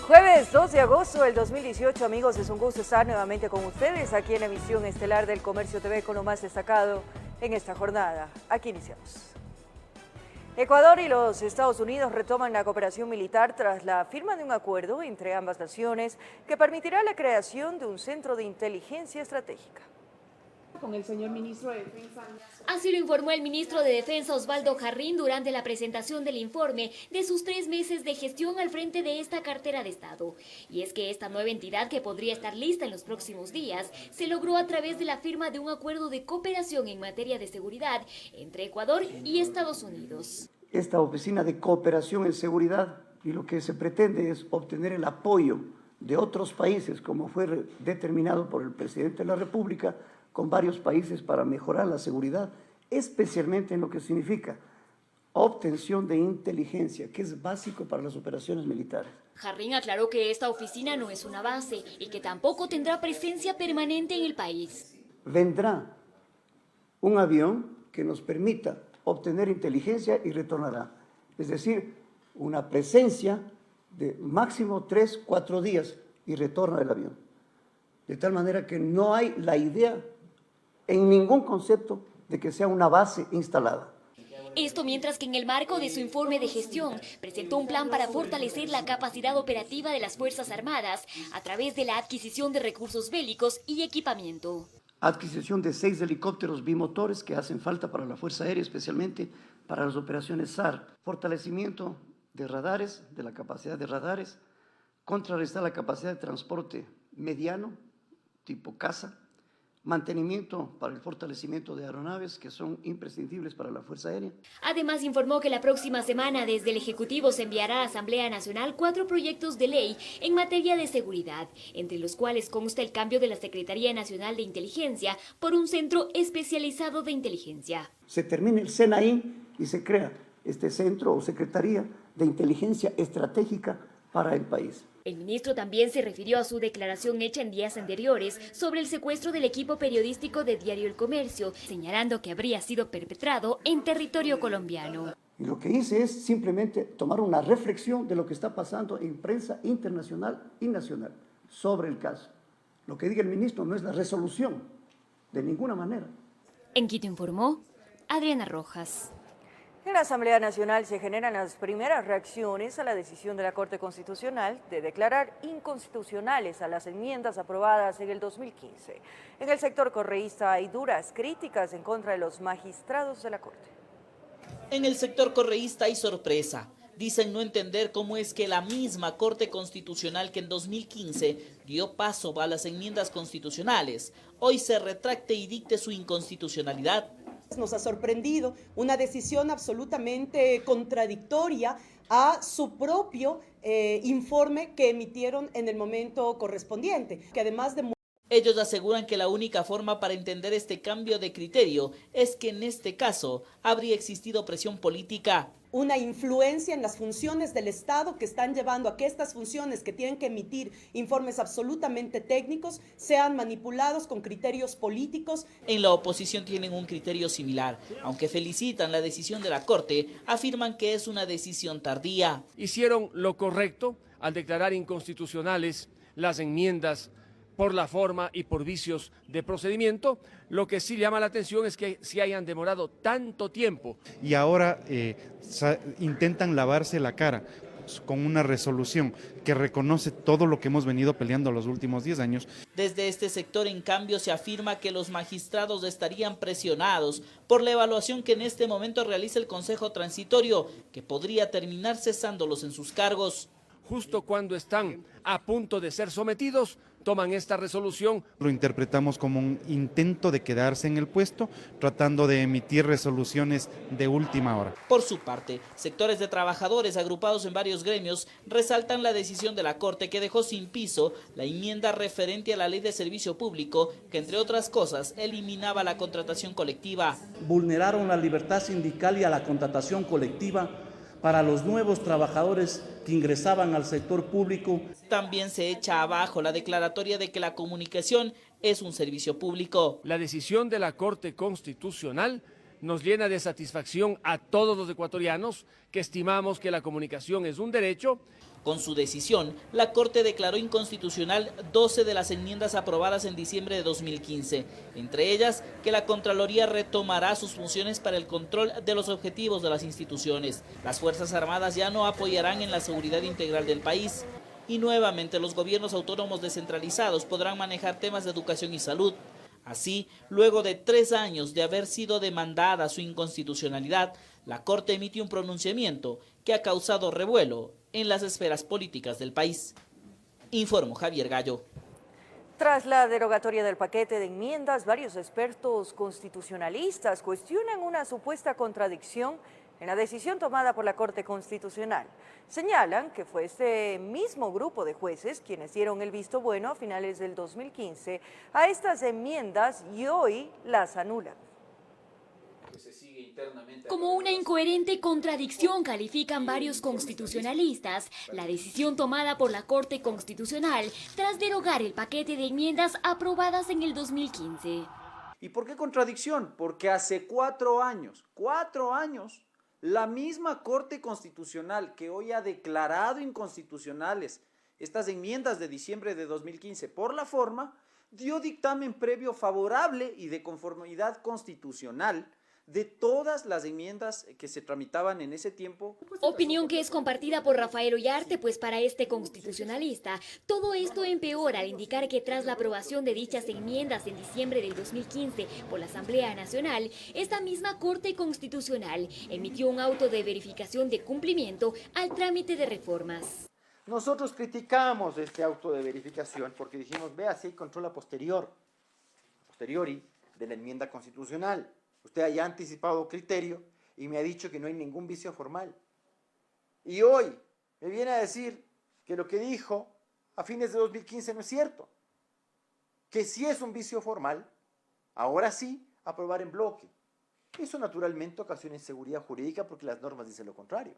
Jueves 2 de agosto del 2018, amigos, es un gusto estar nuevamente con ustedes aquí en Emisión Estelar del Comercio TV con lo más destacado en esta jornada. Aquí iniciamos. Ecuador y los Estados Unidos retoman la cooperación militar tras la firma de un acuerdo entre ambas naciones que permitirá la creación de un centro de inteligencia estratégica. Con el señor ministro de Defensa. Así lo informó el ministro de Defensa Osvaldo Jarrín durante la presentación del informe de sus 3 meses de gestión al frente de esta cartera de Estado. Y es que esta nueva entidad, que podría estar lista en los próximos días, se logró a través de la firma de un acuerdo de cooperación en materia de seguridad entre Ecuador y Estados Unidos. Esta oficina de cooperación en seguridad, y lo que se pretende es obtener el apoyo de otros países, como fue determinado por el presidente de la República, con varios países para mejorar la seguridad, especialmente en lo que significa obtención de inteligencia, que es básico para las operaciones militares. Jarrín aclaró que esta oficina no es una base y que tampoco tendrá presencia permanente en el país. Vendrá un avión que nos permita obtener inteligencia y retornará. Es decir, una presencia de máximo 3-4 días y retorna el avión. De tal manera que no hay la idea en ningún concepto de que sea una base instalada. Esto mientras que en el marco de su informe de gestión presentó un plan para fortalecer la capacidad operativa de las Fuerzas Armadas a través de la adquisición de recursos bélicos y equipamiento. Adquisición de 6 helicópteros bimotores que hacen falta para la Fuerza Aérea, especialmente para las operaciones SAR. Fortalecimiento de radares, de la capacidad de radares. Contrarrestar la capacidad de transporte mediano, tipo caza. Mantenimiento para el fortalecimiento de aeronaves que son imprescindibles para la Fuerza Aérea. Además informó que la próxima semana desde el Ejecutivo se enviará a la Asamblea Nacional 4 proyectos de ley en materia de seguridad, entre los cuales consta el cambio de la Secretaría Nacional de Inteligencia por un centro especializado de inteligencia. Se termina el SENAI y se crea este centro o Secretaría de Inteligencia Estratégica para el país. El ministro también se refirió a su declaración hecha en días anteriores sobre el secuestro del equipo periodístico de Diario El Comercio, señalando que habría sido perpetrado en territorio colombiano. Y lo que hice es simplemente tomar una reflexión de lo que está pasando en prensa internacional y nacional sobre el caso. Lo que diga el ministro no es la resolución, de ninguna manera. En Quito informó Adriana Rojas. En la Asamblea Nacional se generan las primeras reacciones a la decisión de la Corte Constitucional de declarar inconstitucionales a las enmiendas aprobadas en el 2015. En el sector correísta hay duras críticas en contra de los magistrados de la Corte. En el sector correísta hay sorpresa. Dicen no entender cómo es que la misma Corte Constitucional que en 2015 dio paso a las enmiendas constitucionales, hoy se retracte y dicte su inconstitucionalidad. Nos ha sorprendido una decisión absolutamente contradictoria a su propio informe que emitieron en el momento correspondiente, que además de... Ellos aseguran que la única forma para entender este cambio de criterio es que en este caso habría existido presión política. Una influencia en las funciones del Estado que están llevando a que estas funciones que tienen que emitir informes absolutamente técnicos sean manipulados con criterios políticos. En la oposición tienen un criterio similar, aunque felicitan la decisión de la Corte, afirman que es una decisión tardía. Hicieron lo correcto al declarar inconstitucionales las enmiendas por la forma y por vicios de procedimiento. Lo que sí llama la atención es que sí hayan demorado tanto tiempo. Y ahora intentan lavarse la cara con una resolución que reconoce todo lo que hemos venido peleando los últimos 10 años. Desde este sector, en cambio, se afirma que los magistrados estarían presionados por la evaluación que en este momento realiza el Consejo Transitorio, que podría terminar cesándolos en sus cargos. Justo cuando están a punto de ser sometidos, toman esta resolución. Lo interpretamos como un intento de quedarse en el puesto, tratando de emitir resoluciones de última hora. Por su parte, sectores de trabajadores agrupados en varios gremios resaltan la decisión de la Corte que dejó sin piso la enmienda referente a la Ley de Servicio Público, que entre otras cosas eliminaba la contratación colectiva. Vulneraron la libertad sindical y a la contratación colectiva para los nuevos trabajadores que ingresaban al sector público. También se echa abajo la declaratoria de que la comunicación es un servicio público. La decisión de la Corte Constitucional nos llena de satisfacción a todos los ecuatorianos que estimamos que la comunicación es un derecho. Con su decisión, la Corte declaró inconstitucional 12 de las enmiendas aprobadas en diciembre de 2015, entre ellas que la Contraloría retomará sus funciones para el control de los objetivos de las instituciones. Las Fuerzas Armadas ya no apoyarán en la seguridad integral del país y nuevamente los gobiernos autónomos descentralizados podrán manejar temas de educación y salud. Así, luego de 3 años de haber sido demandada su inconstitucionalidad, la Corte emitió un pronunciamiento que ha causado revuelo en las esferas políticas del país. Informó Javier Gallo. Tras la derogatoria del paquete de enmiendas, varios expertos constitucionalistas cuestionan una supuesta contradicción en la decisión tomada por la Corte Constitucional. Señalan que fue este mismo grupo de jueces quienes dieron el visto bueno a finales del 2015 a estas enmiendas y hoy las anulan. Como una incoherente contradicción califican varios constitucionalistas la decisión tomada por la Corte Constitucional tras derogar el paquete de enmiendas aprobadas en el 2015. ¿Y por qué contradicción? Porque hace 4 años, la misma Corte Constitucional que hoy ha declarado inconstitucionales estas enmiendas de diciembre de 2015 por la forma, dio dictamen previo favorable y de conformidad constitucional de todas las enmiendas que se tramitaban en ese tiempo. Opinión que es compartida por Rafael Ollarte, pues para este constitucionalista, todo esto empeora al indicar que tras la aprobación de dichas enmiendas en diciembre del 2015 por la Asamblea Nacional, esta misma Corte Constitucional emitió un auto de verificación de cumplimiento al trámite de reformas. Nosotros criticamos este auto de verificación porque dijimos, vea, si hay control a posteriori de la enmienda constitucional. Usted haya anticipado criterio y me ha dicho que no hay ningún vicio formal. Y hoy me viene a decir que lo que dijo a fines de 2015 no es cierto. Que si es un vicio formal, ahora sí, aprobar en bloque. Eso naturalmente ocasiona inseguridad jurídica porque las normas dicen lo contrario.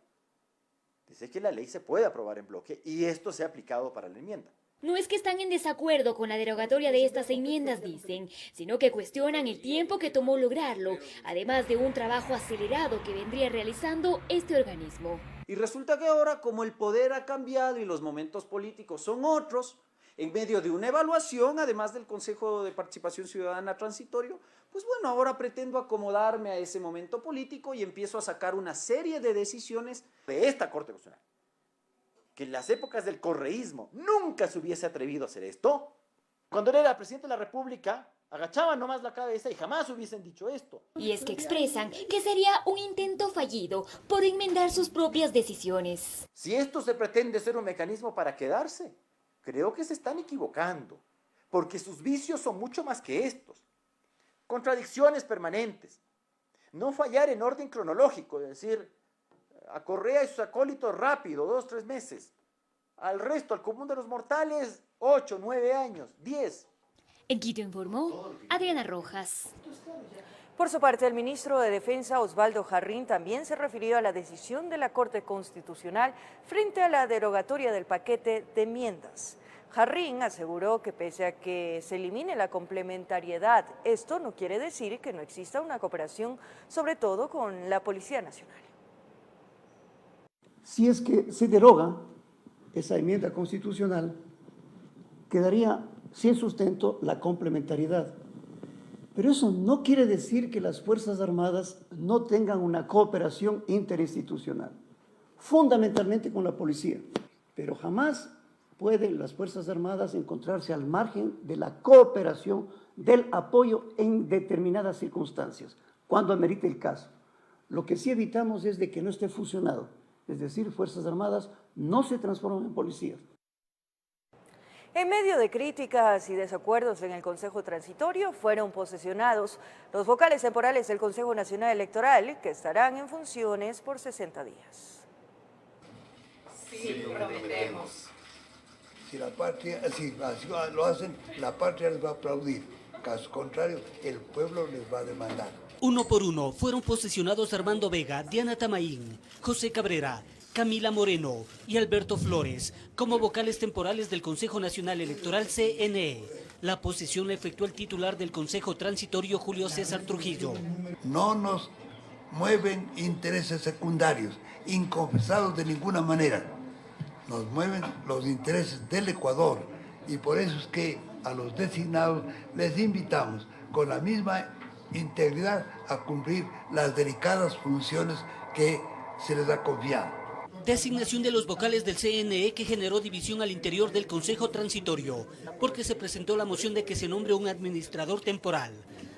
Dice que la ley se puede aprobar en bloque y esto se ha aplicado para la enmienda. No es que están en desacuerdo con la derogatoria de estas enmiendas, dicen, sino que cuestionan el tiempo que tomó lograrlo, además de un trabajo acelerado que vendría realizando este organismo. Y resulta que ahora, como el poder ha cambiado y los momentos políticos son otros, en medio de una evaluación, además del Consejo de Participación Ciudadana transitorio, pues bueno, ahora pretendo acomodarme a ese momento político y empiezo a sacar una serie de decisiones de esta Corte Constitucional. Que en las épocas del correísmo nunca se hubiese atrevido a hacer esto. Cuando él era presidente de la República, agachaban nomás la cabeza y jamás hubiesen dicho esto. Y es que expresan que sería un intento fallido por enmendar sus propias decisiones. Si esto se pretende ser un mecanismo para quedarse, creo que se están equivocando, porque sus vicios son mucho más que estos. Contradicciones permanentes. No fallar en orden cronológico, es decir, a Correa y sus acólitos rápido, 2, 3 meses. Al resto, al común de los mortales, 8, 9 años, 10. En Quito informó Adriana Rojas. Por su parte, el ministro de Defensa, Osvaldo Jarrín, también se refirió a la decisión de la Corte Constitucional frente a la derogatoria del paquete de enmiendas. Jarrín aseguró que pese a que se elimine la complementariedad, esto no quiere decir que no exista una cooperación, sobre todo con la Policía Nacional. Si es que se deroga esa enmienda constitucional, quedaría sin sustento la complementariedad. Pero eso no quiere decir que las Fuerzas Armadas no tengan una cooperación interinstitucional, fundamentalmente con la policía. Pero jamás pueden las Fuerzas Armadas encontrarse al margen de la cooperación, del apoyo en determinadas circunstancias, cuando amerite el caso. Lo que sí evitamos es de que no esté fusionado. Es decir, Fuerzas Armadas no se transforman en policías. En medio de críticas y desacuerdos en el Consejo Transitorio, fueron posesionados los vocales temporales del Consejo Nacional Electoral, que estarán en funciones por 60 días. Sí, prometemos. Si lo hacen, la patria les va a aplaudir. Caso contrario, el pueblo les va a demandar. Uno por uno fueron posesionados Armando Vega, Diana Tamaín, José Cabrera, Camila Moreno y Alberto Flores como vocales temporales del Consejo Nacional Electoral CNE. La posición la efectuó el titular del Consejo Transitorio, Julio César Trujillo. No nos mueven intereses secundarios, inconfesados de ninguna manera. Nos mueven los intereses del Ecuador y por eso es que a los designados les invitamos con la misma integridad a cumplir las delicadas funciones que se les ha confiado. Designación de los vocales del CNE que generó división al interior del Consejo Transitorio, porque se presentó la moción de que se nombre un administrador temporal,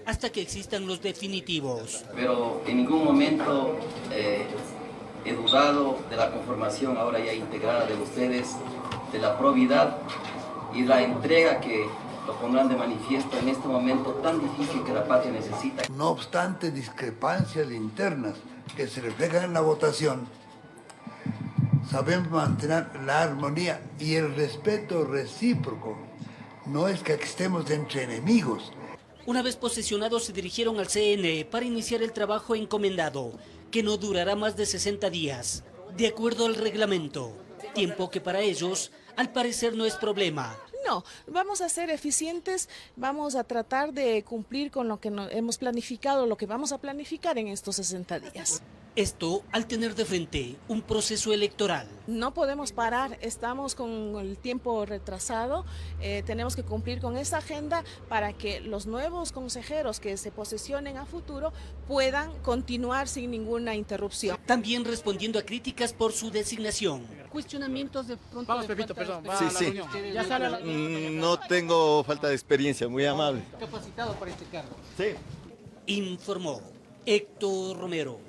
hasta que existan los definitivos. Pero en ningún momento he dudado de la conformación ahora ya integrada de ustedes, de la probidad y la entrega que lo pondrán de manifiesto en este momento tan difícil que la patria necesita. No obstante discrepancias internas que se reflejan en la votación, sabemos mantener la armonía y el respeto recíproco. No es que estemos entre enemigos. Una vez posesionados se dirigieron al CNE para iniciar el trabajo encomendado, que no durará más de 60 días, de acuerdo al reglamento. Tiempo que para ellos, al parecer, no es problema. No, vamos a ser eficientes, vamos a tratar de cumplir con lo que hemos planificado, lo que vamos a planificar en estos 60 días. Esto al tener de frente un proceso electoral. No podemos parar, estamos con el tiempo retrasado, tenemos que cumplir con esta agenda para que los nuevos consejeros que se posesionen a futuro puedan continuar sin ninguna interrupción. También respondiendo a críticas por su designación. Cuestionamientos de pronto. Vamos, Pepito, perdón. Sí. Ya sale la... No tengo falta de experiencia, muy amable. Capacitado para este cargo. Sí. Informó Héctor Romero.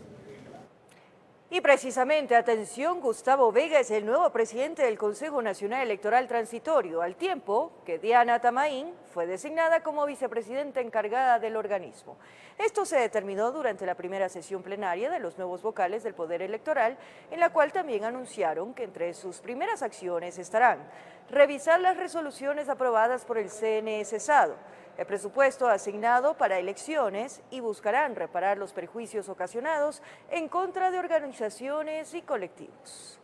Y precisamente, atención, Gustavo Vega es el nuevo presidente del Consejo Nacional Electoral Transitorio, al tiempo que Diana Tamaín fue designada como vicepresidenta encargada del organismo. Esto se determinó durante la primera sesión plenaria de los nuevos vocales del Poder Electoral, en la cual también anunciaron que entre sus primeras acciones estarán revisar las resoluciones aprobadas por el CNE cesado, el presupuesto asignado para elecciones y buscarán reparar los perjuicios ocasionados en contra de organizaciones y colectivos.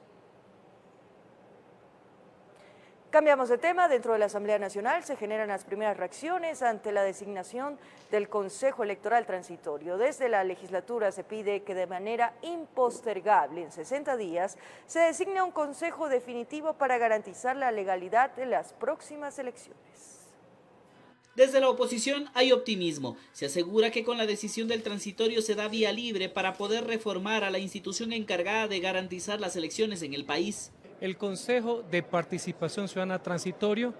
Cambiamos de tema. Dentro de la Asamblea Nacional se generan las primeras reacciones ante la designación del Consejo Electoral Transitorio. Desde la legislatura se pide que de manera impostergable, en 60 días, se designe un consejo definitivo para garantizar la legalidad de las próximas elecciones. Desde la oposición hay optimismo. Se asegura que con la decisión del transitorio se da vía libre para poder reformar a la institución encargada de garantizar las elecciones en el país. El Consejo de Participación Ciudadana Transitorio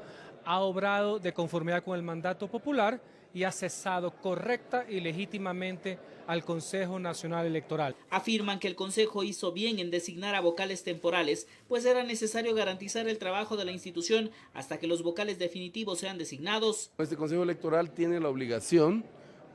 ha obrado de conformidad con el mandato popular y ha cesado correcta y legítimamente al Consejo Nacional Electoral. Afirman que el Consejo hizo bien en designar a vocales temporales, pues era necesario garantizar el trabajo de la institución hasta que los vocales definitivos sean designados. Este Consejo Electoral tiene la obligación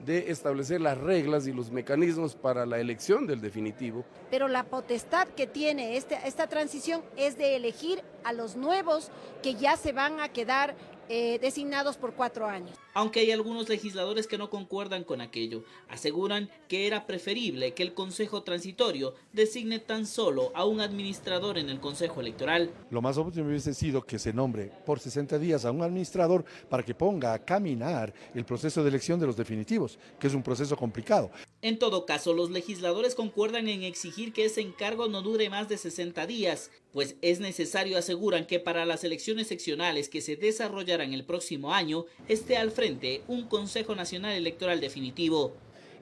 de establecer las reglas y los mecanismos para la elección del definitivo. Pero la potestad que tiene esta transición es de elegir a los nuevos que ya se van a quedar designados por 4 años. Aunque hay algunos legisladores que no concuerdan con aquello, aseguran que era preferible que el Consejo Transitorio designe tan solo a un administrador en el Consejo Electoral. Lo más óptimo hubiese sido que se nombre por 60 días a un administrador para que ponga a caminar el proceso de elección de los definitivos, que es un proceso complicado. En todo caso, los legisladores concuerdan en exigir que ese encargo no dure más de 60 días, pues es necesario, aseguran, que para las elecciones seccionales que se desarrollarán el próximo año esté al frente un Consejo Nacional Electoral definitivo.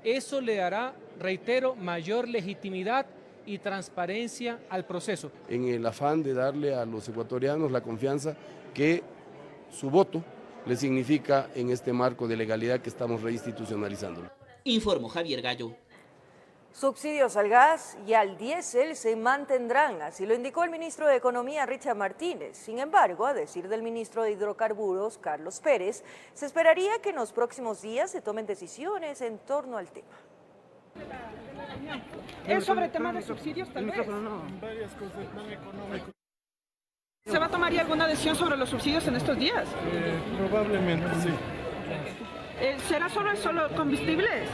Eso le dará, reitero, mayor legitimidad y transparencia al proceso. En el afán de darle a los ecuatorianos la confianza que su voto le significa en este marco de legalidad que estamos reinstitucionalizando. Informó Javier Gallo. Subsidios al gas y al diésel se mantendrán, así lo indicó el ministro de Economía, Richard Martínez. Sin embargo, a decir del ministro de Hidrocarburos, Carlos Pérez, se esperaría que en los próximos días se tomen decisiones en torno al tema. ¿Es sobre tema de subsidios tal vez? ¿Se va a tomar alguna decisión sobre los subsidios en estos días? Probablemente sí. ¿Será solo combustibles?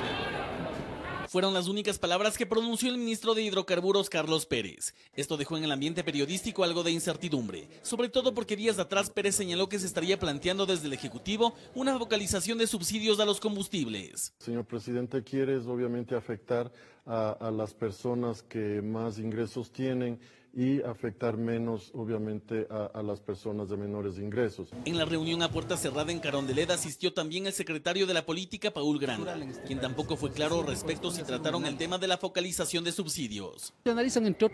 Fueron las únicas palabras que pronunció el ministro de Hidrocarburos, Carlos Pérez. Esto dejó en el ambiente periodístico algo de incertidumbre, sobre todo porque días atrás Pérez señaló que se estaría planteando desde el Ejecutivo una focalización de subsidios a los combustibles. El señor presidente quiere obviamente afectar a las personas que más ingresos tienen y afectar menos, obviamente, a las personas de menores ingresos. En la reunión a puerta cerrada en Carondelet asistió también el secretario de la Política, Paul Granda, quien tampoco fue claro respecto si trataron el tema de la focalización de subsidios. Se analizan entre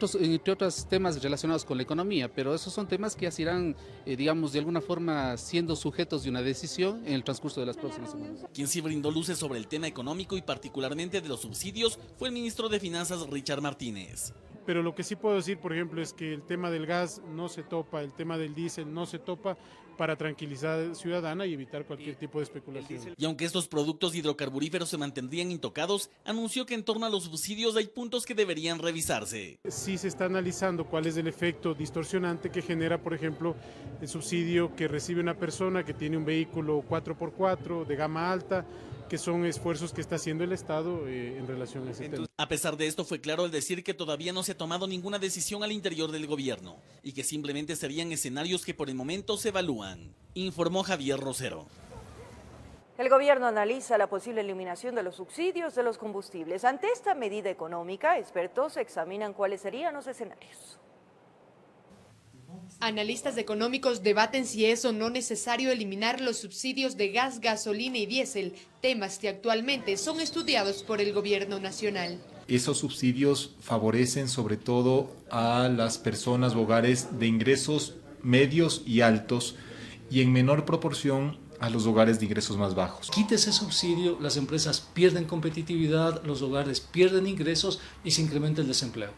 otros temas relacionados con la economía, pero esos son temas que ya se irán, digamos, de alguna forma siendo sujetos de una decisión en el transcurso de las próximas semanas. Quien sí brindó luces sobre el tema económico y particularmente de los subsidios fue el ministro de Finanzas, Richard Martínez. Pero lo que sí puedo decir, por ejemplo, es que el tema del gas no se topa, el tema del diésel no se topa, para tranquilizar al ciudadano y evitar cualquier tipo de especulación. Y aunque estos productos hidrocarburíferos se mantendrían intocados, anunció que en torno a los subsidios hay puntos que deberían revisarse. Sí se está analizando cuál es el efecto distorsionante que genera, por ejemplo, el subsidio que recibe una persona que tiene un vehículo 4x4 de gama alta, que son esfuerzos que está haciendo el Estado en relación a ese tema. A pesar de esto, fue claro al decir que todavía no se ha tomado ninguna decisión al interior del gobierno y que simplemente serían escenarios que por el momento se evalúan, informó Javier Rosero. El gobierno analiza la posible eliminación de los subsidios de los combustibles. Ante esta medida económica, expertos examinan cuáles serían los escenarios. Analistas económicos debaten si es o no necesario eliminar los subsidios de gas, gasolina y diésel, temas que actualmente son estudiados por el gobierno nacional. Esos subsidios favorecen sobre todo a las personas o hogares de ingresos medios y altos y en menor proporción a los hogares de ingresos más bajos. Quite ese subsidio, las empresas pierden competitividad, los hogares pierden ingresos y se incrementa el desempleo.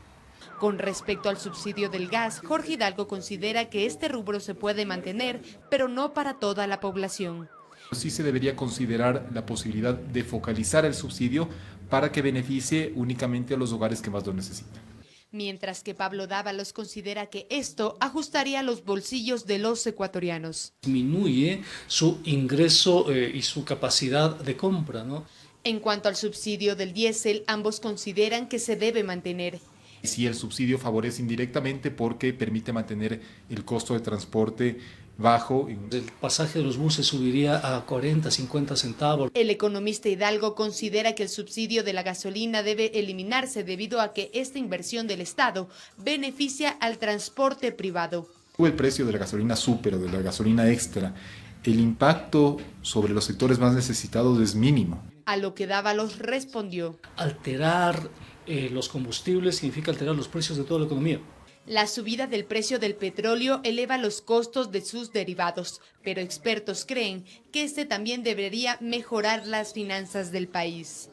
Con respecto al subsidio del gas, Jorge Hidalgo considera que este rubro se puede mantener, pero no para toda la población. Sí se debería considerar la posibilidad de focalizar el subsidio para que beneficie únicamente a los hogares que más lo necesitan. Mientras que Pablo Dávalos considera que esto ajustaría los bolsillos de los ecuatorianos. Disminuye su ingreso y su capacidad de compra, ¿no? En cuanto al subsidio del diésel, ambos consideran que se debe mantener. Si el subsidio favorece indirectamente porque permite mantener el costo de transporte bajo. El pasaje de los buses subiría a 40, 50 centavos. El economista Hidalgo considera que el subsidio de la gasolina debe eliminarse debido a que esta inversión del Estado beneficia al transporte privado. El precio de la gasolina súper o de la gasolina extra, el impacto sobre los sectores más necesitados es mínimo. A lo que Dávalos respondió: alterar los combustibles significa alterar los precios de toda la economía. La subida del precio del petróleo eleva los costos de sus derivados, pero expertos creen que este también debería mejorar las finanzas del país.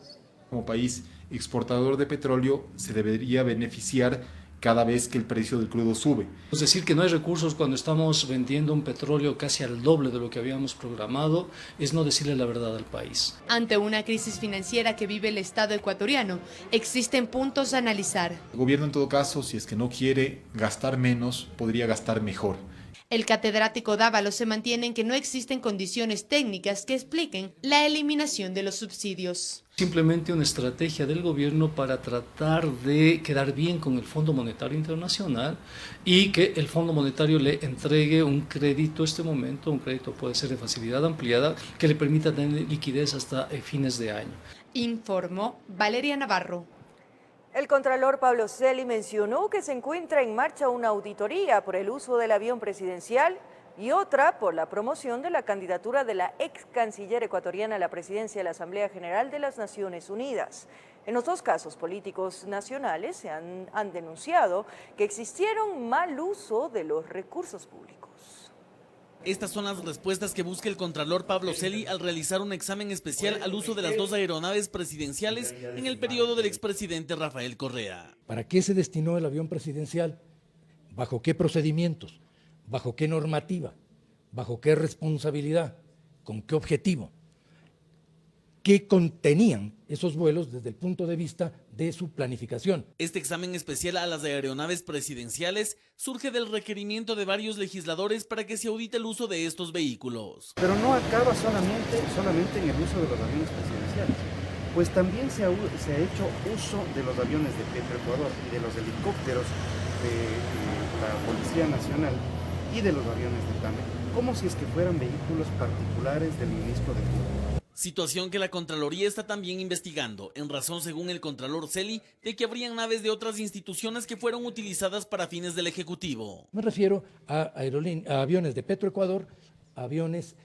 Como país exportador de petróleo se debería beneficiar cada vez que el precio del crudo sube. Es decir, que no hay recursos cuando estamos vendiendo un petróleo casi al doble de lo que habíamos programado, es no decirle la verdad al país. Ante una crisis financiera que vive el Estado ecuatoriano, existen puntos a analizar. El gobierno, en todo caso, si es que no quiere gastar menos, podría gastar mejor. El catedrático Dávalos se mantiene en que no existen condiciones técnicas que expliquen la eliminación de los subsidios. Simplemente una estrategia del gobierno para tratar de quedar bien con el Fondo Monetario Internacional y que el Fondo Monetario le entregue un crédito este momento, un crédito puede ser de facilidad ampliada, que le permita tener liquidez hasta fines de año. Informó Valeria Navarro. El contralor Pablo Celi mencionó que se encuentra en marcha una auditoría por el uso del avión presidencial y otra por la promoción de la candidatura de la ex canciller ecuatoriana a la presidencia de la Asamblea General de las Naciones Unidas. En los dos casos, políticos nacionales han denunciado que existieron mal uso de los recursos públicos. Estas son las respuestas que busca el contralor Pablo Celi al realizar un examen especial al uso de las dos aeronaves presidenciales en el periodo del expresidente Rafael Correa. ¿Para qué se destinó el avión presidencial? ¿Bajo qué procedimientos? ¿Bajo qué normativa? ¿Bajo qué responsabilidad? ¿Con qué objetivo? ¿Qué contenían esos vuelos desde el punto de vista de su planificación? Este examen especial a las aeronaves presidenciales surge del requerimiento de varios legisladores para que se audite el uso de estos vehículos. Pero no acaba solamente en el uso de los aviones presidenciales. pues también se ha hecho uso de los aviones de Petroecuador y de los helicópteros de la Policía Nacional y de los aviones de TAME, como si es que fueran vehículos particulares del ministro de Cultura. Situación que la Contraloría está también investigando, en razón, según el Contralor Celi, de que habrían naves de otras instituciones que fueron utilizadas para fines del Ejecutivo. Me refiero a aviones de Petroecuador, aviones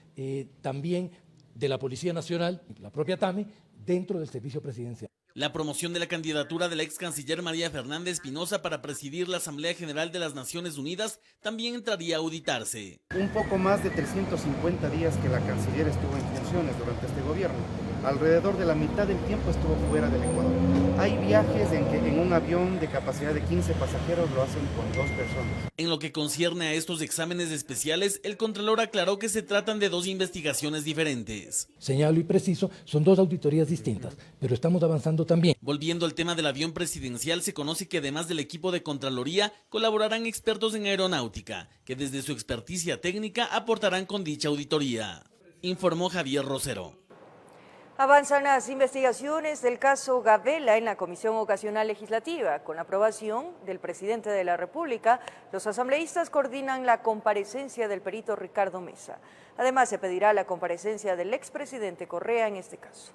también de la Policía Nacional, la propia TAME, dentro del servicio presidencial. La promoción de la candidatura de la ex canciller María Fernanda Espinosa para presidir la Asamblea General de las Naciones Unidas también entraría a auditarse. Un poco más de 350 días que la canciller estuvo en funciones durante este gobierno. Alrededor de la mitad del tiempo estuvo fuera del Ecuador. Hay viajes en que en un avión de capacidad de 15 pasajeros lo hacen con 2 personas. En lo que concierne a estos exámenes especiales, el Contralor aclaró que se tratan de 2 investigaciones diferentes. Señalo y preciso, son 2 auditorías distintas, pero estamos avanzando también. Volviendo al tema del avión presidencial, se conoce que además del equipo de Contraloría, colaborarán expertos en aeronáutica, que desde su experticia técnica aportarán con dicha auditoría. Informó Javier Rosero. Avanzan las investigaciones del caso Gavela en la Comisión Ocasional Legislativa. Con la aprobación del presidente de la República, los asambleístas coordinan la comparecencia del perito Ricardo Mesa. Además, se pedirá la comparecencia del expresidente Correa en este caso.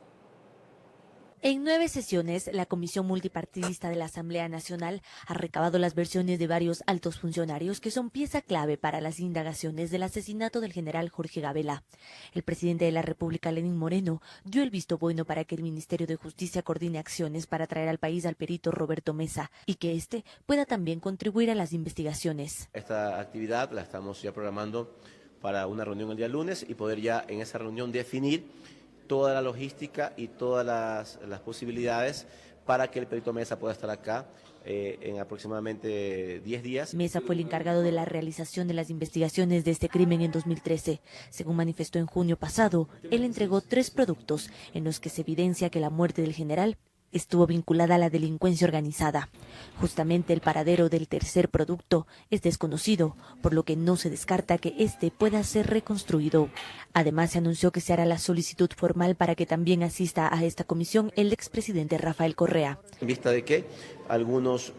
En 9 sesiones, la Comisión Multipartidista de la Asamblea Nacional ha recabado las versiones de varios altos funcionarios que son pieza clave para las indagaciones del asesinato del general Jorge Gavela. El presidente de la República, Lenín Moreno, dio el visto bueno para que el Ministerio de Justicia coordine acciones para traer al país al perito Roberto Mesa y que éste pueda también contribuir a las investigaciones. Esta actividad la estamos ya programando para una reunión el día lunes y poder ya en esa reunión definir toda la logística y todas las posibilidades para que el perito Mesa pueda estar acá en aproximadamente 10 días. Mesa fue el encargado de la realización de las investigaciones de este crimen en 2013. Según manifestó en junio pasado, él entregó 3 productos en los que se evidencia que la muerte del general estuvo vinculada a la delincuencia organizada. Justamente el paradero del tercer producto es desconocido, por lo que no se descarta que este pueda ser reconstruido. Además, se anunció que se hará la solicitud formal para que también asista a esta comisión el expresidente Rafael Correa. En vista de que algunos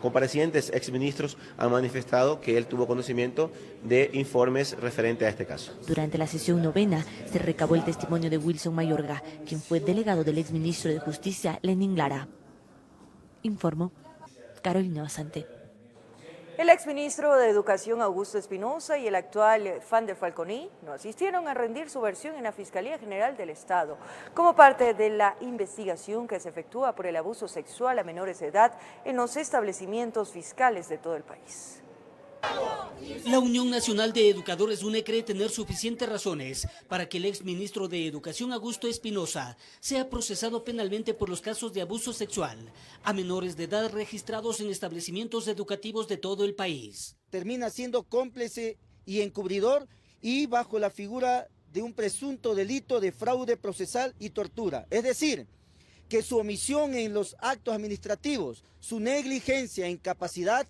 comparecientes, exministros, han manifestado que él tuvo conocimiento de informes referentes a este caso. Durante la sesión novena se recabó el testimonio de Wilson Mayorga, quien fue delegado del exministro de Justicia, Lenín Lara. Informó Carolina Basante. El exministro de Educación, Augusto Espinosa, y el actual Fander Falconi no asistieron a rendir su versión en la Fiscalía General del Estado, como parte de la investigación que se efectúa por el abuso sexual a menores de edad en los establecimientos fiscales de todo el país. La Unión Nacional de Educadores UNE cree tener suficientes razones para que el exministro de Educación, Augusto Espinosa, sea procesado penalmente por los casos de abuso sexual a menores de edad registrados en establecimientos educativos de todo el país. Termina siendo cómplice y encubridor y bajo la figura de un presunto delito de fraude procesal y tortura. Es decir, que su omisión en los actos administrativos, su negligencia e incapacidad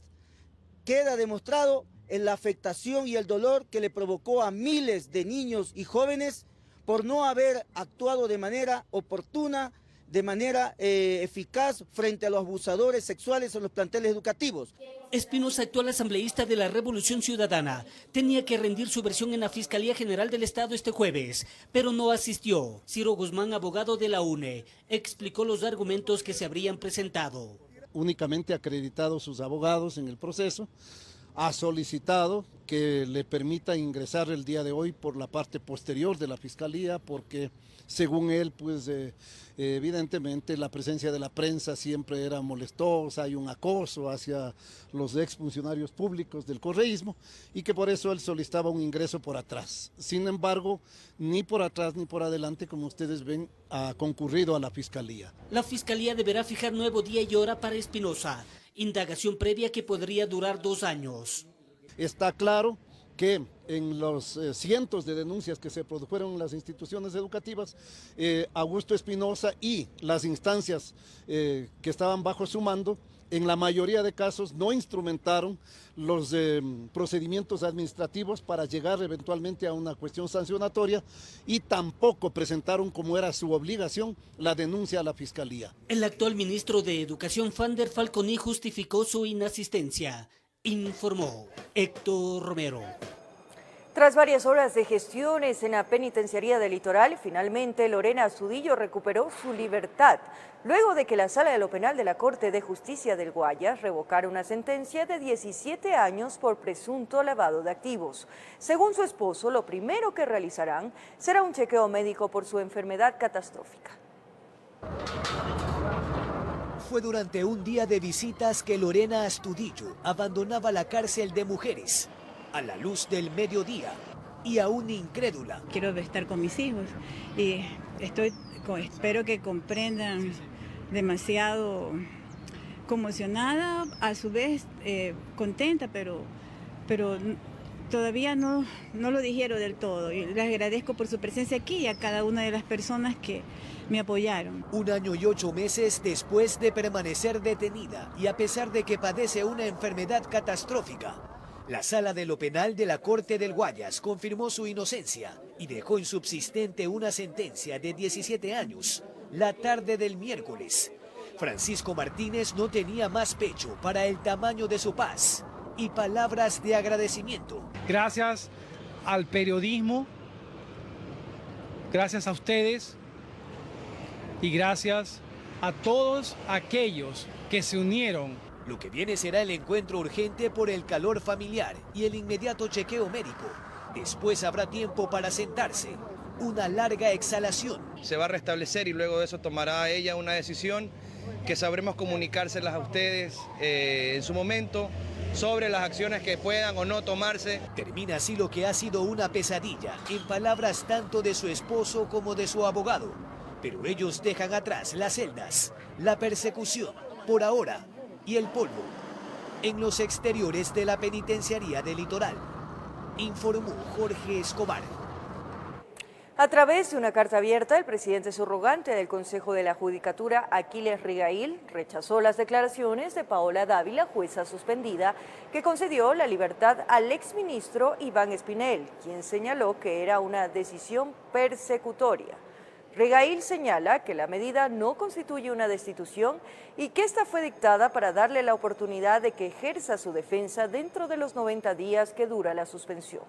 queda demostrado en la afectación y el dolor que le provocó a miles de niños y jóvenes por no haber actuado de manera oportuna, de manera eficaz frente a los abusadores sexuales en los planteles educativos. Espinosa, actual asambleísta de la Revolución Ciudadana, tenía que rendir su versión en la Fiscalía General del Estado este jueves, pero no asistió. Ciro Guzmán, abogado de la UNE, explicó los argumentos que se habrían presentado. Únicamente ha acreditado sus abogados en el proceso, ha solicitado que le permita ingresar el día de hoy por la parte posterior de la Fiscalía, porque según él, pues evidentemente la presencia de la prensa siempre era molestosa, hay un acoso hacia los exfuncionarios públicos del correísmo y que por eso él solicitaba un ingreso por atrás. Sin embargo, ni por atrás ni por adelante, como ustedes ven, ha concurrido a la Fiscalía. La Fiscalía deberá fijar nuevo día y hora para Espinosa, indagación previa que podría durar 2 años. Está claro que en los cientos de denuncias que se produjeron en las instituciones educativas, Augusto Espinosa y las instancias que estaban bajo su mando en la mayoría de casos no instrumentaron los procedimientos administrativos para llegar eventualmente a una cuestión sancionatoria y tampoco presentaron, como era su obligación, la denuncia a la Fiscalía. El actual ministro de Educación, Fander Falconi, justificó su inasistencia. Informó Héctor Romero. Tras varias horas de gestiones en la penitenciaría del Litoral, finalmente Lorena Astudillo recuperó su libertad, luego de que la Sala de lo Penal de la Corte de Justicia del Guayas revocara una sentencia de 17 años por presunto lavado de activos. Según su esposo, lo primero que realizarán será un chequeo médico por su enfermedad catastrófica. Fue durante un día de visitas que Lorena Astudillo abandonaba la cárcel de mujeres a la luz del mediodía y aún incrédula. Quiero estar con mis hijos y espero que comprendan, demasiado conmocionada, a su vez contenta, pero todavía no lo dijeron del todo. Y les agradezco por su presencia aquí y a cada una de las personas que me apoyaron. 1 año y 8 meses después de permanecer detenida y a pesar de que padece una enfermedad catastrófica, la Sala de lo Penal de la Corte del Guayas confirmó su inocencia y dejó insubsistente una sentencia de 17 años la tarde del miércoles. Francisco Martínez no tenía más pecho para el tamaño de su paz y palabras de agradecimiento. Gracias al periodismo, gracias a ustedes y gracias a todos aquellos que se unieron. Lo que viene será el encuentro urgente por el calor familiar y el inmediato chequeo médico. Después habrá tiempo para sentarse. Una larga exhalación. Se va a restablecer y luego de eso tomará ella una decisión que sabremos comunicárselas a ustedes en su momento sobre las acciones que puedan o no tomarse. Termina así lo que ha sido una pesadilla, en palabras tanto de su esposo como de su abogado. Pero ellos dejan atrás las celdas, la persecución, por ahora, y el polvo en los exteriores de la penitenciaría del Litoral, informó Jorge Escobar. A través de una carta abierta, el presidente subrogante del Consejo de la Judicatura, Aquiles Rigail, rechazó las declaraciones de Paola Dávila, jueza suspendida, que concedió la libertad al exministro Iván Espinel, quien señaló que era una decisión persecutoria. Rigail señala que la medida no constituye una destitución y que esta fue dictada para darle la oportunidad de que ejerza su defensa dentro de los 90 días que dura la suspensión.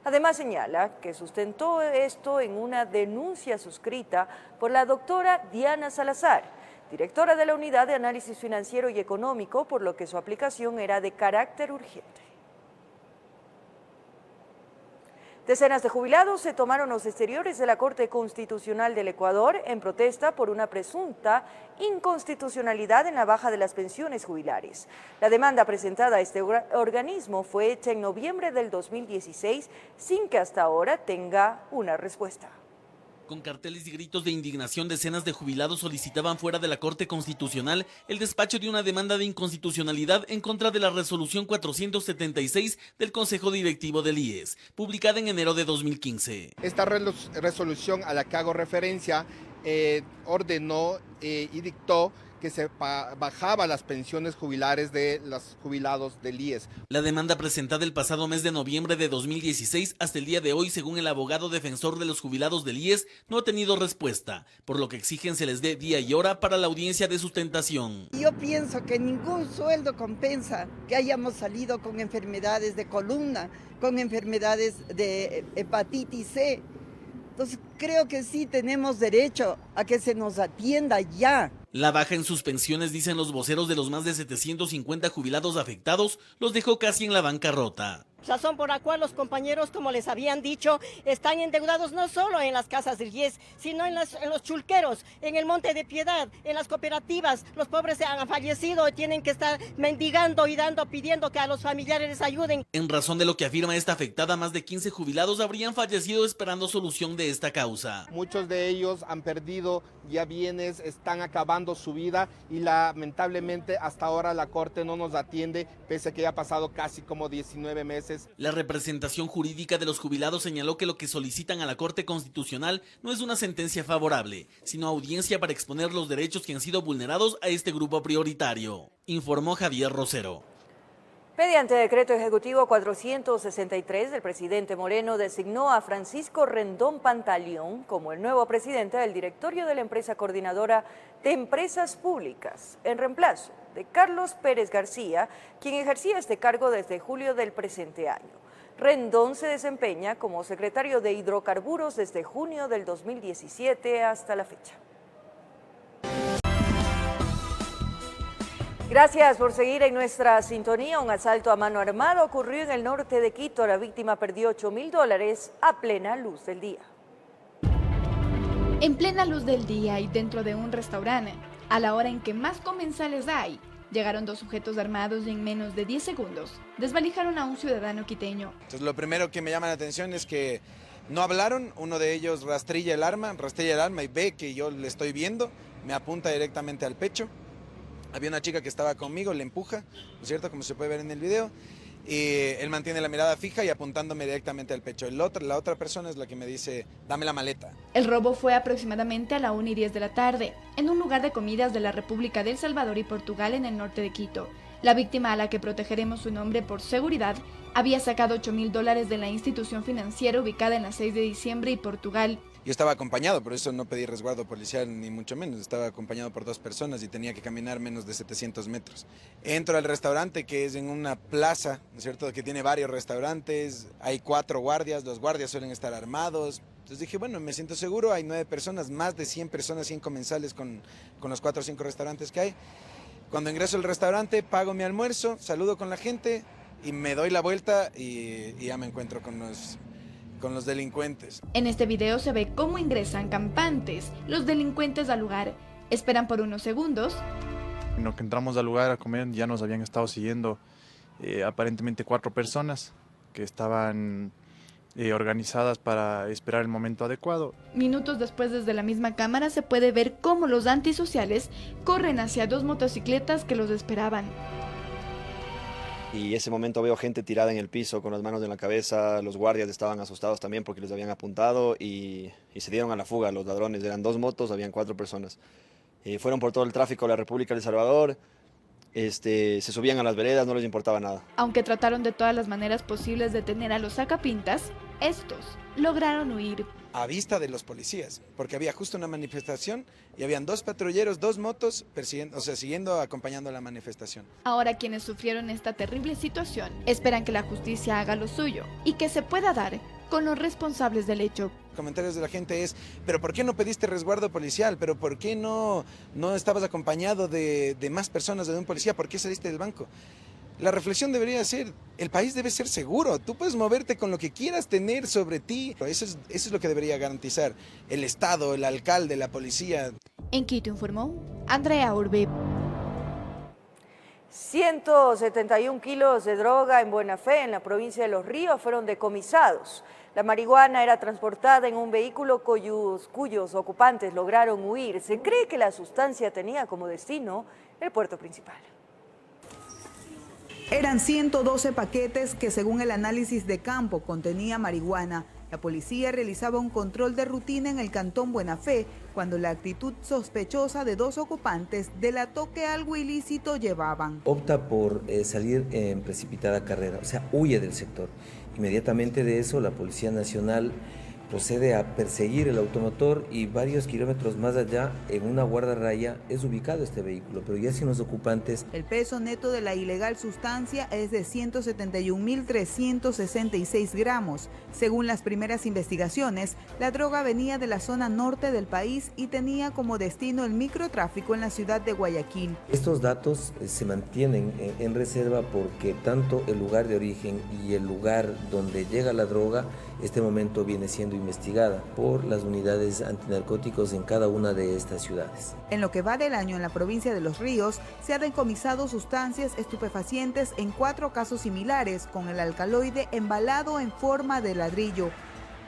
Además señala que sustentó esto en una denuncia suscrita por la doctora Diana Salazar, directora de la Unidad de Análisis Financiero y Económico, por lo que su aplicación era de carácter urgente. Decenas de jubilados se tomaron los exteriores de la Corte Constitucional del Ecuador en protesta por una presunta inconstitucionalidad en la baja de las pensiones jubilares. La demanda presentada a este organismo fue hecha en noviembre del 2016 sin que hasta ahora tenga una respuesta. Con carteles y gritos de indignación, decenas de jubilados solicitaban fuera de la Corte Constitucional el despacho de una demanda de inconstitucionalidad en contra de la resolución 476 del Consejo Directivo del IES, publicada en enero de 2015. Esta resolución a la que hago referencia ordenó y dictó que se bajaba las pensiones jubilares de los jubilados del IES. La demanda presentada el pasado mes de noviembre de 2016 hasta el día de hoy, según el abogado defensor de los jubilados del IES, no ha tenido respuesta, por lo que exigen se les dé día y hora para la audiencia de sustentación. Yo pienso que ningún sueldo compensa que hayamos salido con enfermedades de columna, con enfermedades de hepatitis C. Entonces creo que sí tenemos derecho a que se nos atienda ya. La baja en sus pensiones, dicen los voceros de los más de 750 jubilados afectados, los dejó casi en la bancarrota. Razón por la cual los compañeros, como les habían dicho, están endeudados no solo en las casas del IES, sino en los chulqueros, en el Monte de Piedad, en las cooperativas. Los pobres han fallecido y tienen que estar mendigando y pidiendo que a los familiares les ayuden. En razón de lo que afirma esta afectada, más de 15 jubilados habrían fallecido esperando solución de esta causa. Muchos de ellos han perdido ya bienes, están acabando su vida y lamentablemente hasta ahora la Corte no nos atiende, pese a que ya ha pasado casi como 19 meses meses. La representación jurídica de los jubilados señaló que lo que solicitan a la Corte Constitucional no es una sentencia favorable, sino audiencia para exponer los derechos que han sido vulnerados a este grupo prioritario, informó Javier Rosero. Mediante decreto ejecutivo 463, el presidente Moreno designó a Francisco Rendón Pantaleón como el nuevo presidente del directorio de la empresa coordinadora de empresas públicas, en reemplazo de Carlos Pérez García, quien ejercía este cargo desde julio del presente año. Rendón se desempeña como secretario de hidrocarburos desde junio del 2017 hasta la fecha. Gracias por seguir en nuestra sintonía. Un asalto a mano armada ocurrió en el norte de Quito. La víctima perdió $8.000 a plena luz del día. En plena luz del día y dentro de un restaurante, a la hora en que más comensales hay, llegaron dos sujetos armados y en menos de 10 segundos desvalijaron a un ciudadano quiteño. Entonces, lo primero que me llama la atención es que no hablaron. Uno de ellos rastrilla el arma y ve que yo le estoy viendo, me apunta directamente al pecho. Había una chica que estaba conmigo, le empuja, ¿no es cierto?, como se puede ver en el video, y él mantiene la mirada fija y apuntándome directamente al pecho. La otra persona es la que me dice, dame la maleta. El robo fue aproximadamente a la 1:10 de la tarde, en un lugar de comidas de la República del Salvador y Portugal en el norte de Quito. La víctima, a la que protegeremos su nombre por seguridad, había sacado $8.000 de la institución financiera ubicada en la 6 de diciembre y Portugal. Yo estaba acompañado, por eso no pedí resguardo policial ni mucho menos. Estaba acompañado por 2 personas y tenía que caminar menos de 700 metros. Entro al restaurante, que es en una plaza, ¿no es cierto?, que tiene varios restaurantes. Hay 4 guardias, los guardias suelen estar armados. Entonces dije, bueno, me siento seguro, hay 9 personas, más de 100 personas, 100 comensales con los 4 o 5 restaurantes que hay. Cuando ingreso al restaurante, pago mi almuerzo, saludo con la gente y me doy la vuelta y ya me encuentro con los delincuentes. En este video se ve cómo ingresan campantes los delincuentes al lugar. Esperan por unos segundos. En lo que entramos al lugar a comer ya nos habían estado siguiendo aparentemente 4 personas que estaban organizadas para esperar el momento adecuado. Minutos después, desde la misma cámara se puede ver cómo los antisociales corren hacia 2 motocicletas que los esperaban. Y ese momento veo gente tirada en el piso con las manos en la cabeza. Los guardias estaban asustados también porque les habían apuntado y se dieron a la fuga los ladrones. Eran 2 motos, habían 4 personas. Fueron por todo el tráfico de la República del Salvador. Se subían a las veredas, no les importaba nada. Aunque trataron de todas las maneras posibles de detener a los sacapintas, estos lograron huir. A vista de los policías, porque había justo una manifestación y habían 2 patrulleros, 2 motos persiguiendo, siguiendo, acompañando la manifestación. Ahora quienes sufrieron esta terrible situación esperan que la justicia haga lo suyo y que se pueda dar con los responsables del hecho. Comentarios de la gente es, pero ¿por qué no pediste resguardo policial? ¿Pero por qué no estabas acompañado de más personas, de un policía? ¿Por qué saliste del banco? La reflexión debería ser, el país debe ser seguro, tú puedes moverte con lo que quieras tener sobre ti. Eso es lo que debería garantizar el Estado, el alcalde, la policía. En Quito informó Andrea Urbe. 171 kilos de droga en Buena Fe, en la provincia de Los Ríos, fueron decomisados. La marihuana era transportada en un vehículo cuyos ocupantes lograron huir. Se cree que la sustancia tenía como destino el puerto principal. Eran 112 paquetes que, según el análisis de campo, contenía marihuana. La policía realizaba un control de rutina en el cantón Buena Fe cuando la actitud sospechosa de 2 ocupantes delató que algo ilícito llevaban. Opta por salir en precipitada carrera, o sea, huye del sector. Inmediatamente de eso, la Policía Nacional procede a perseguir el automotor y varios kilómetros más allá, en una guardarraya, es ubicado este vehículo, pero ya sin los ocupantes. El peso neto de la ilegal sustancia es de 171.366 gramos. Según las primeras investigaciones, la droga venía de la zona norte del país y tenía como destino el microtráfico en la ciudad de Guayaquil. Estos datos se mantienen en reserva porque tanto el lugar de origen y el lugar donde llega la droga, este momento viene siendo investigada por las unidades antinarcóticos en cada una de estas ciudades. En lo que va del año en la provincia de Los Ríos, se han decomisado sustancias estupefacientes en 4 casos similares, con el alcaloide embalado en forma de ladrillo.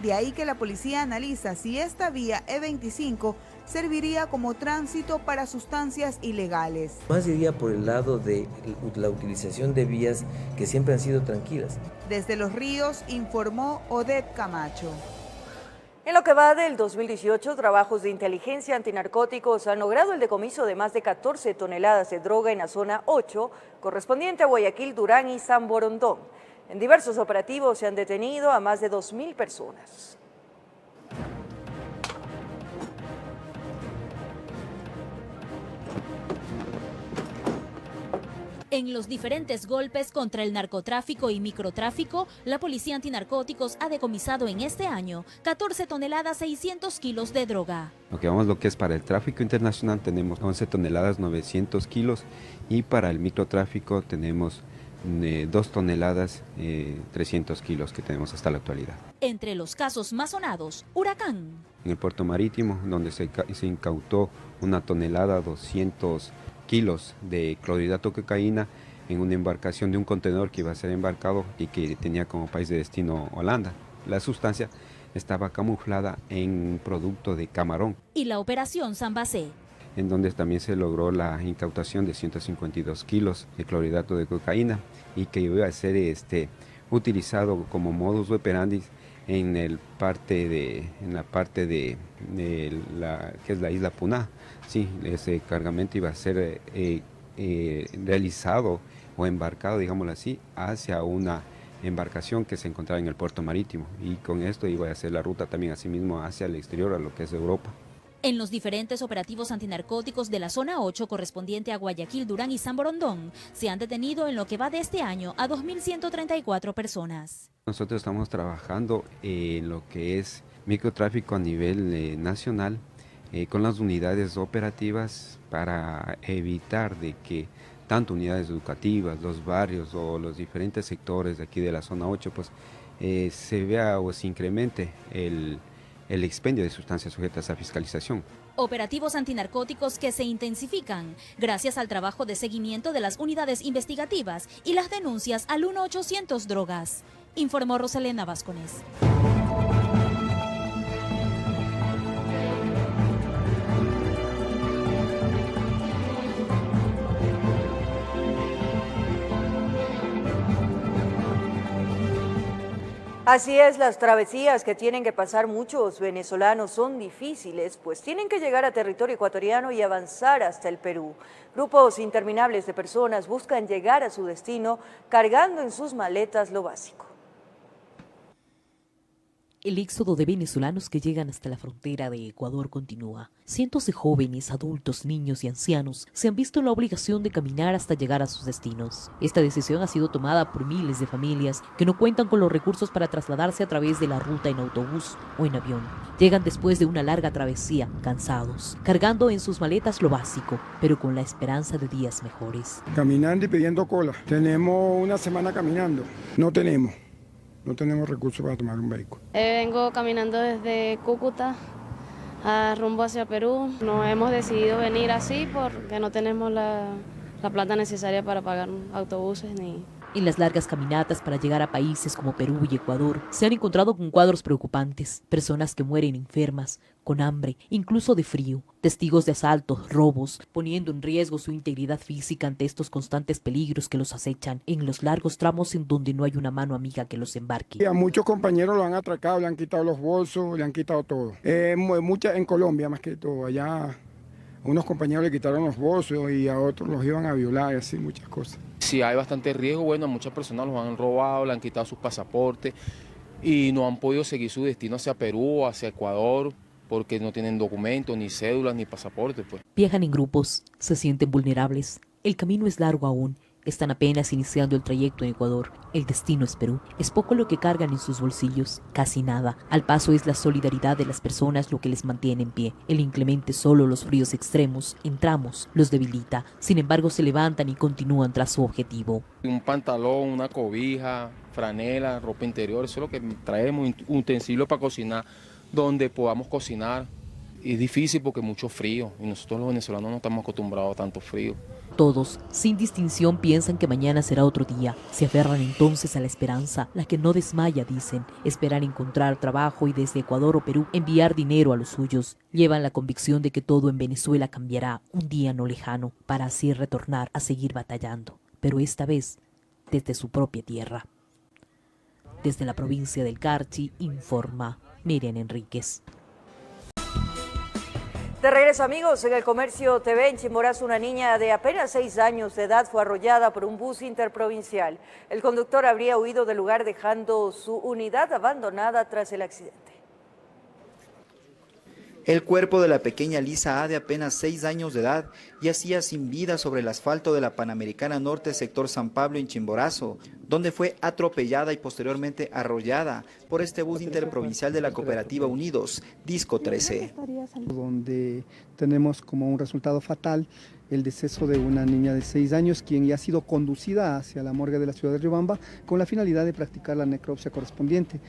De ahí que la policía analiza si esta vía E25 serviría como tránsito para sustancias ilegales. Más iría por el lado de la utilización de vías que siempre han sido tranquilas. Desde Los Ríos informó Odette Camacho. En lo que va del 2018, trabajos de inteligencia antinarcóticos han logrado el decomiso de más de 14 toneladas de droga en la zona 8, correspondiente a Guayaquil, Durán y San Borondón. En diversos operativos se han detenido a más de 2.000 personas. En los diferentes golpes contra el narcotráfico y microtráfico, la Policía Antinarcóticos ha decomisado en este año 14 toneladas 600 kilos de droga. Lo que es para el tráfico internacional tenemos 11 toneladas 900 kilos y para el microtráfico tenemos 2 toneladas 300 kilos que tenemos hasta la actualidad. Entre los casos más sonados, Huracán. En el puerto marítimo, donde se incautó 1 tonelada 200 kilos de clorhidrato de cocaína en una embarcación de un contenedor que iba a ser embarcado y que tenía como país de destino Holanda. La sustancia estaba camuflada en producto de camarón. Y la operación San Basé, en donde también se logró la incautación de 152 kilos de clorhidrato de cocaína y que iba a ser utilizado como modus operandi en la parte de que es la isla Puná. Sí, ese cargamento iba a ser realizado o embarcado, digámoslo así, hacia una embarcación que se encontraba en el puerto marítimo y con esto iba a hacer la ruta también asimismo hacia el exterior, a lo que es Europa. En los diferentes operativos antinarcóticos de la zona 8 correspondiente a Guayaquil, Durán y San Borondón, se han detenido en lo que va de este año a 2.134 personas. Nosotros estamos trabajando en lo que es microtráfico a nivel nacional con las unidades operativas para evitar de que tanto unidades educativas, los barrios o los diferentes sectores de aquí de la zona 8 pues se vea o se incremente el expendio de sustancias sujetas a fiscalización. Operativos antinarcóticos que se intensifican gracias al trabajo de seguimiento de las unidades investigativas y las denuncias al 1-800 drogas, informó Roselena Vázquez. Así es, las travesías que tienen que pasar muchos venezolanos son difíciles, pues tienen que llegar a territorio ecuatoriano y avanzar hasta el Perú. Grupos interminables de personas buscan llegar a su destino cargando en sus maletas lo básico. El éxodo de venezolanos que llegan hasta la frontera de Ecuador continúa. Cientos de jóvenes, adultos, niños y ancianos se han visto en la obligación de caminar hasta llegar a sus destinos. Esta decisión ha sido tomada por miles de familias que no cuentan con los recursos para trasladarse a través de la ruta en autobús o en avión. Llegan después de una larga travesía, cansados, cargando en sus maletas lo básico, pero con la esperanza de días mejores. Caminando y pidiendo cola. Tenemos una semana caminando. No tenemos recursos para tomar un vehículo. Vengo caminando desde Cúcuta rumbo hacia Perú. Nos hemos decidido venir así porque no tenemos la plata necesaria para pagar autobuses ni... En las largas caminatas para llegar a países como Perú y Ecuador, se han encontrado con cuadros preocupantes, personas que mueren enfermas, con hambre, incluso de frío, testigos de asaltos, robos, poniendo en riesgo su integridad física ante estos constantes peligros que los acechan en los largos tramos en donde no hay una mano amiga que los embarque. A muchos compañeros lo han atracado, le han quitado los bolsos, le han quitado todo. En Colombia más que todo, allá unos compañeros le quitaron los bolsos y a otros los iban a violar y así muchas cosas. Sí, hay bastante riesgo, bueno, a muchas personas los han robado, le han quitado sus pasaportes y no han podido seguir su destino hacia Perú o hacia Ecuador porque no tienen documentos, ni cédulas, ni pasaportes. Pues. Viajan en grupos, se sienten vulnerables, el camino es largo aún, están apenas iniciando el trayecto en Ecuador, el destino es Perú, es poco lo que cargan en sus bolsillos, casi nada, al paso es la solidaridad de las personas lo que les mantiene en pie, el inclemente solo los fríos extremos, en tramos, los debilita, sin embargo se levantan y continúan tras su objetivo. Un pantalón, una cobija, franela, ropa interior, eso es lo que traemos, utensilios para cocinar, donde podamos cocinar. Es difícil porque mucho frío y nosotros los venezolanos no estamos acostumbrados a tanto frío. Todos, sin distinción, piensan que mañana será otro día. Se aferran entonces a la esperanza, la que no desmaya, dicen. Esperan encontrar trabajo y desde Ecuador o Perú enviar dinero a los suyos. Llevan la convicción de que todo en Venezuela cambiará un día no lejano, para así retornar a seguir batallando. Pero esta vez, desde su propia tierra. Desde la provincia del Carchi, informa Miriam Enríquez. De regreso, amigos, en el Comercio TV en Chimborazo, una niña de apenas 6 años de edad fue arrollada por un bus interprovincial. El conductor habría huido del lugar dejando su unidad abandonada tras el accidente. El cuerpo de la pequeña Lisa A, de apenas 6 años de edad, yacía sin vida sobre el asfalto de la Panamericana Norte, sector San Pablo, en Chimborazo, donde fue atropellada y posteriormente arrollada por este bus interprovincial de la cooperativa Unidos, Disco 13. Donde tenemos como un resultado fatal el deceso de una niña de 6 años, quien ya ha sido conducida hacia la morgue de la ciudad de Riobamba con la finalidad de practicar la necropsia correspondiente.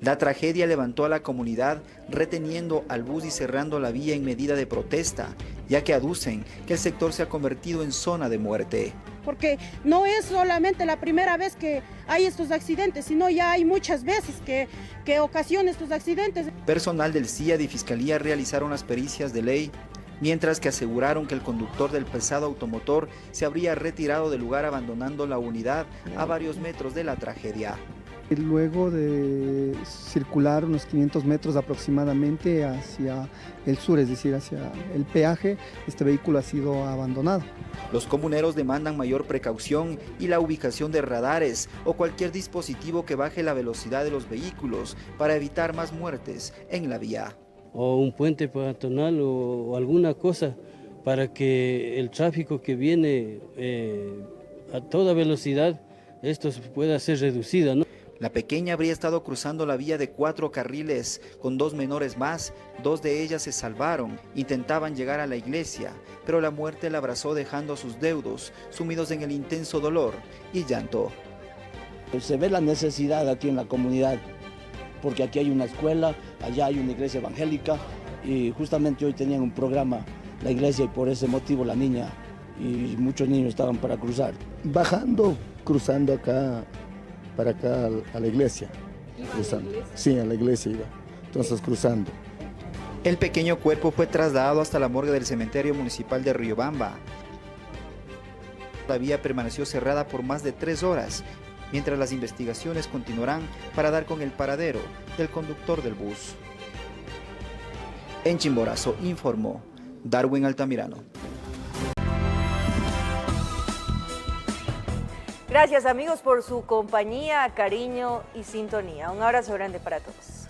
La tragedia levantó a la comunidad reteniendo al bus y cerrando la vía en medida de protesta, ya que aducen que el sector se ha convertido en zona de muerte. Porque no es solamente la primera vez que hay estos accidentes, sino ya hay muchas veces que ocasionan estos accidentes. Personal del CIAD y Fiscalía realizaron las pericias de ley, mientras que aseguraron que el conductor del pesado automotor se habría retirado del lugar abandonando la unidad a varios metros de la tragedia. Luego de circular unos 500 metros aproximadamente hacia el sur, es decir, hacia el peaje, este vehículo ha sido abandonado. Los comuneros demandan mayor precaución y la ubicación de radares o cualquier dispositivo que baje la velocidad de los vehículos para evitar más muertes en la vía. O un puente peatonal o alguna cosa para que el tráfico que viene a toda velocidad, esto pueda ser reducido, ¿no? La pequeña habría estado cruzando la vía de 4 carriles con 2 menores más. 2 de ellas se salvaron, intentaban llegar a la iglesia, pero la muerte la abrazó dejando a sus deudos sumidos en el intenso dolor y llanto. Se ve la necesidad aquí en la comunidad, porque aquí hay una escuela, allá hay una iglesia evangélica y justamente hoy tenían un programa la iglesia y por ese motivo la niña y muchos niños estaban para cruzar. Cruzando acá, para acá a la iglesia. Cruzando. Sí, a la iglesia iba. Entonces cruzando. El pequeño cuerpo fue trasladado hasta la morgue del cementerio municipal de Riobamba. La vía permaneció cerrada por más de 3 horas, mientras las investigaciones continuarán para dar con el paradero del conductor del bus. En Chimborazo, informó Darwin Altamirano. Gracias, amigos, por su compañía, cariño y sintonía. Un abrazo grande para todos.